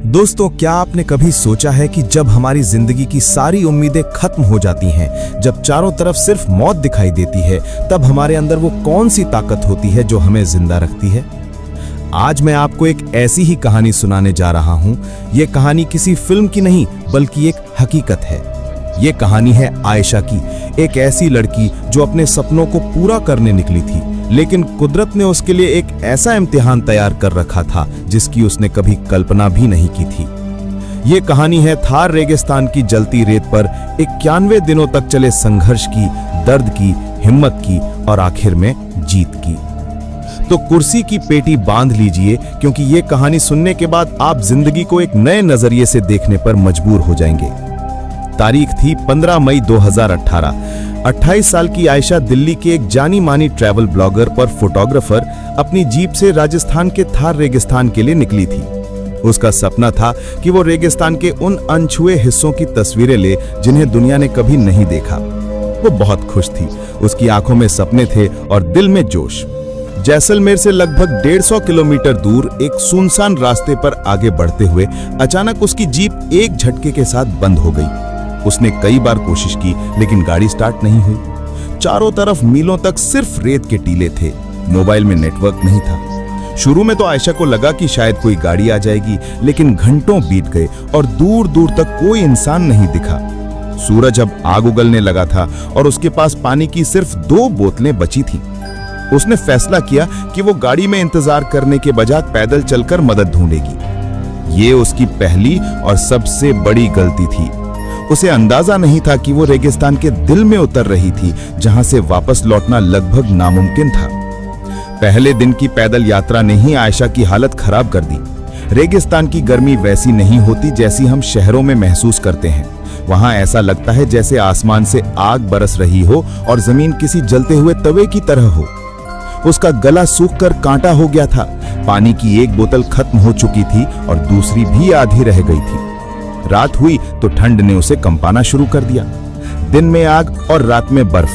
दोस्तों, क्या आपने कभी सोचा है कि जब हमारी जिंदगी की सारी उम्मीदें खत्म हो जाती हैं, जब चारों तरफ सिर्फ मौत दिखाई देती है, तब हमारे अंदर वो कौन सी ताकत होती है जो हमें जिंदा रखती है? आज मैं आपको एक ऐसी ही कहानी सुनाने जा रहा हूं। ये कहानी किसी फिल्म की नहीं बल्कि एक हकीकत है। ये कहानी है आयशा की, एक ऐसी लड़की जो अपने सपनों को पूरा करने निकली थी, लेकिन कुदरत ने उसके लिए एक ऐसा इम्तिहान तैयार कर रखा था जिसकी उसने कभी कल्पना भी नहीं की थी। ये कहानी है थार रेगिस्तान की जलती रेत पर 91 दिनों तक चले संघर्ष की, दर्द की, हिम्मत की और आखिर में जीत की। तो कुर्सी की पेटी बांध लीजिए, क्योंकि ये कहानी सुनने के बाद आप जिंदगी को एक नए नजरिए से देखने पर मजबूर हो जाएंगे। तारीख थी 15 मई 2018। 28 साल की आयशा दिल्ली के एक जानी मानी ट्रैवल ब्लॉगर और फोटोग्राफर अपनी जीप से राजस्थान के थार रेगिस्तान के लिए निकली थी। उसका सपना था कि वो रेगिस्तान के उन अनछुए हिस्सों की तस्वीरें ले जिन्हें दुनिया ने कभी नहीं देखा। वो बहुत खुश थी, उसकी आंखों में सपने थे और दिल में जोश। जैसलमेर से लगभग 150 किलोमीटर दूर एक सुनसान रास्ते पर आगे बढ़ते हुए अचानक उसकी जीप एक झटके के साथ बंद हो गई। उसने कई बार कोशिश की, लेकिन गाड़ी स्टार्ट नहीं हुई। चारों तरफ मीलों तक सिर्फ रेत के टीले थे। मोबाइल में नेटवर्क नहीं था। शुरू में तो आयशा को लगा कि शायद कोई गाड़ी आ जाएगी, लेकिन घंटों बीत गए और दूर दूर तक कोई इंसान नहीं दिखा। सूरज अब आग उगलने लगा था और उसके पास पानी की सिर्फ 2 बोतलें बची थीं। उसने फैसला किया कि वो गाड़ी में इंतजार करने के बजाय पैदल चलकर मदद ढूंढेगी। ये उसकी पहली और सबसे बड़ी गलती थी। उसे अंदाजा नहीं था कि वो रेगिस्तान के दिल में उतर रही थी, जहां से वापस लौटना लगभग नामुमकिन था। पहले दिन की पैदल यात्रा ने ही आयशा की हालत खराब कर दी। रेगिस्तान की गर्मी वैसी नहीं होती जैसी हम शहरों में महसूस करते हैं। वहां ऐसा लगता है जैसे आसमान से आग बरस रही हो और जमीन किसी जलते हुए तवे की तरह हो। उसका गला सूखकर कांटा हो गया था। पानी की एक बोतल खत्म हो चुकी थी और दूसरी भी आधी रह गई थी। रात हुई तो ठंड ने उसे कंपाना शुरू कर दिया। दिन में आग और रात में बर्फ।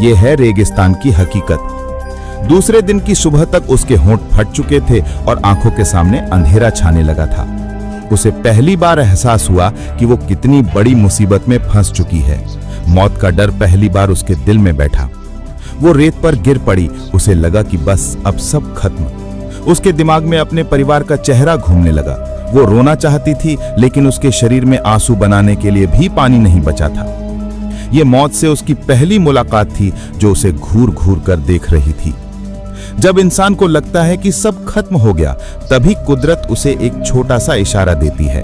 यह है रेगिस्तान की हकीकत। दूसरे दिन की सुबह तक उसके होंठ फट चुके थे और आंखों के सामने अंधेरा छाने लगा था। उसे पहली बार एहसास हुआ कि वो कितनी बड़ी मुसीबत में फंस चुकी है। मौत का डर पहली बार उसके दिल में बैठा। वो रेत पर गिर पड़ी। उसे लगा कि बस अब सब खत्म। उसके दिमाग में अपने परिवार का चेहरा घूमने लगा। वो रोना चाहती थी, लेकिन उसके शरीर में आंसू बनाने के लिए भी पानी नहीं बचा था। ये मौत से उसकी पहली मुलाकात थी जो उसे घूर घूर कर देख रही थी। जब इंसान को लगता है कि सब खत्म हो गया, तभी कुदरत उसे एक छोटा सा इशारा देती है।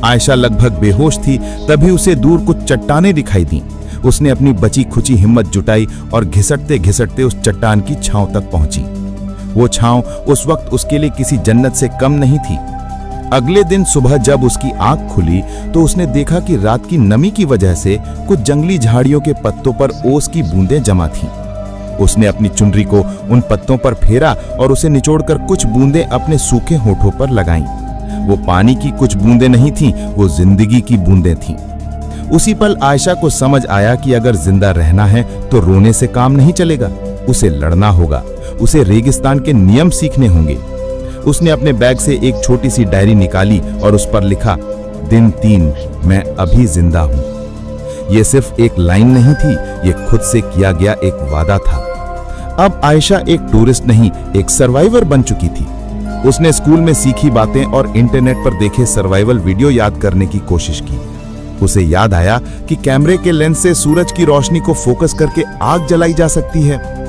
आयशा लगभग बेहोश थी, तभी उसे दूर कुछ चट्टानें दिखाई दी। उसने अपनी बची खुची हिम्मत जुटाई और घिसटते घिसटते उस चट्टान की छांव तक पहुंची। वो छांव उस वक्त उसके लिए किसी जन्नत से कम नहीं थी। अगले दिन सुबह जब उसकी आंख खुली तो उसने देखा कि रात की नमी की वजह से कुछ जंगली झाड़ियों के पत्तों पर ओस की बूंदें जमा थीं। उसने अपनी चुनरी को उन पत्तों पर फेरा और उसे निचोड़कर कुछ बूंदें अपने सूखे होठों पर लगाईं। वो पानी की कुछ बूंदें नहीं थीं, वो जिंदगी की बूंदें थीं। उसी पल आयशा को समझ आया कि अगर जिंदा रहना है तो रोने से काम नहीं चलेगा। उसे लड़ना होगा। उसे रेगिस्तान के नियम सीखने होंगे। उसने अपने बैग से एक छोटी सी डायरी निकाली और उस पर लिखा, दिन 3, मैं अभी जिंदा हूं। यह सिर्फ एक लाइन नहीं थी, यह खुद से किया गया एक वादा था। अब आयशा एक टूरिस्ट नहीं, एक सर्वाइवर बन चुकी थी। उसने स्कूल में सीखी बातें और इंटरनेट पर देखे सर्वाइवल वीडियो याद करने की कोशिश की। उसे याद आया कि कैमरे के लेंस से सूरज की रोशनी को फोकस करके आग जलाई जा सकती है।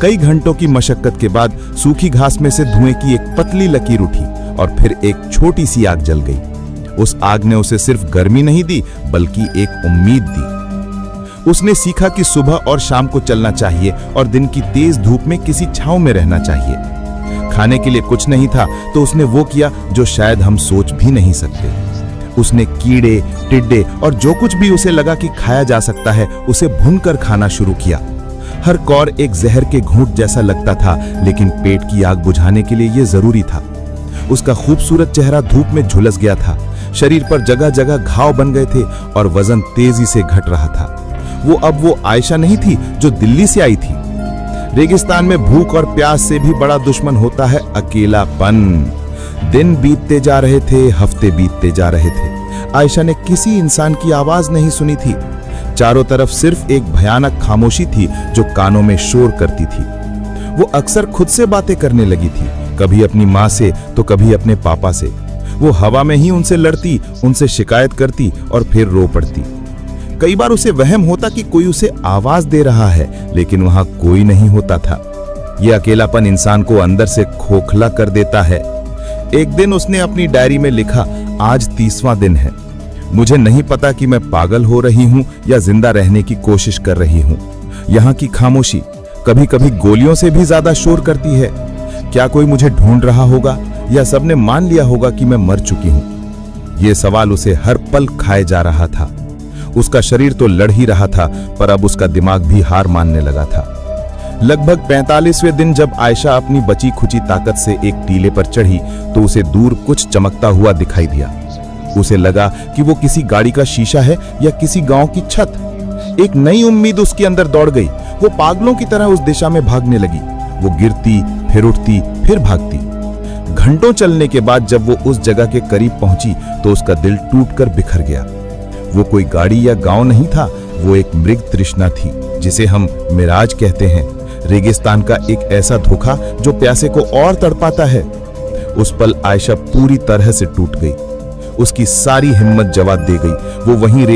कई घंटों की मशक्कत के बाद सूखी घास में से धुएं की एक पतली लकीर उठी और फिर एक छोटी सी आग जल गई। उस आग ने उसे सिर्फ गर्मी नहीं दी, बल्कि एक उम्मीद दी। उसने सीखा कि सुबह और शाम को चलना चाहिए और दिन की तेज धूप में किसी छांव में रहना चाहिए। खाने के लिए कुछ नहीं था तो उसने वो किया जो शायद हम सोच भी नहीं सकते। उसने कीड़े, टिड्डे और जो कुछ भी उसे लगा कि खाया जा सकता है, उसे भूनकर खाना शुरू किया। हर कौर एक जहर के घूंट जैसा लगता था, लेकिन पेट की आग बुझाने के लिए यह जरूरी था। उसका खूबसूरत चेहरा धूप में झुलस गया था। शरीर पर जगह जगह घाव बन गए थे और वजन तेजी से घट रहा था। वो आयशा नहीं थी जो दिल्ली से आई थी। रेगिस्तान में भूख और प्यास से भी बड़ा दुश्मन होता है अकेलापन। दिन बीतते जा रहे थे, हफ्ते बीतते जा रहे थे। आयशा ने किसी इंसान की आवाज नहीं सुनी थी। चारों तरफ सिर्फ एक भयानक खामोशी थी जो कानों में शोर करती थी। वो अक्सर खुद से बातें करने लगी थी, कभी अपनी माँ से तो कभी अपने पापा से। वो हवा में ही उनसे लड़ती, उनसे शिकायत करती और फिर रो पड़ती। कई बार उसे वहम होता कि कोई उसे आवाज दे रहा है, लेकिन वहां कोई नहीं होता था। यह अकेलापन इंसान को अंदर से खोखला कर देता है। एक दिन उसने अपनी डायरी में लिखा, आज 30वां दिन है। मुझे नहीं पता कि मैं पागल हो रही हूं या जिंदा रहने की कोशिश कर रही हूं। यहाँ की खामोशी कभी कभी गोलियों से भी ज्यादा शोर करती है। क्या कोई मुझे ढूंढ रहा होगा या सबने मान लिया होगा कि मैं मर चुकी हूं? यह सवाल उसे हर पल खाए जा रहा था। उसका शरीर तो लड़ ही रहा था, पर अब उसका दिमाग भी हार मानने लगा था। लगभग 45वें दिन जब आयशा अपनी बची खुची ताकत से एक टीले पर चढ़ी तो उसे दूर कुछ चमकता हुआ दिखाई दिया। उसे लगा कि वो किसी गाड़ी का शीशा है या किसी गांव की छत। एक नई उम्मीद उसके अंदर दौड़ गई। वो पागलों की तरह उस दिशा में भागने लगी। वो गिरती, फिर उठती, फिर भागती। घंटों चलने के बाद जब वो उस जगह के करीब पहुंची तो उसका दिल टूटकर बिखर गया। वो कोई गाड़ी या गांव नहीं था, वो एक मृग तृष्णा थी, जिसे हम मिराज कहते हैं। रेगिस्तान का एक ऐसा धोखा जो प्यासे को और तड़पाता है। उस पल आयशा पूरी तरह से टूट गई। उसकी सारी हिम्मत जवाब दे गई। वो वहीं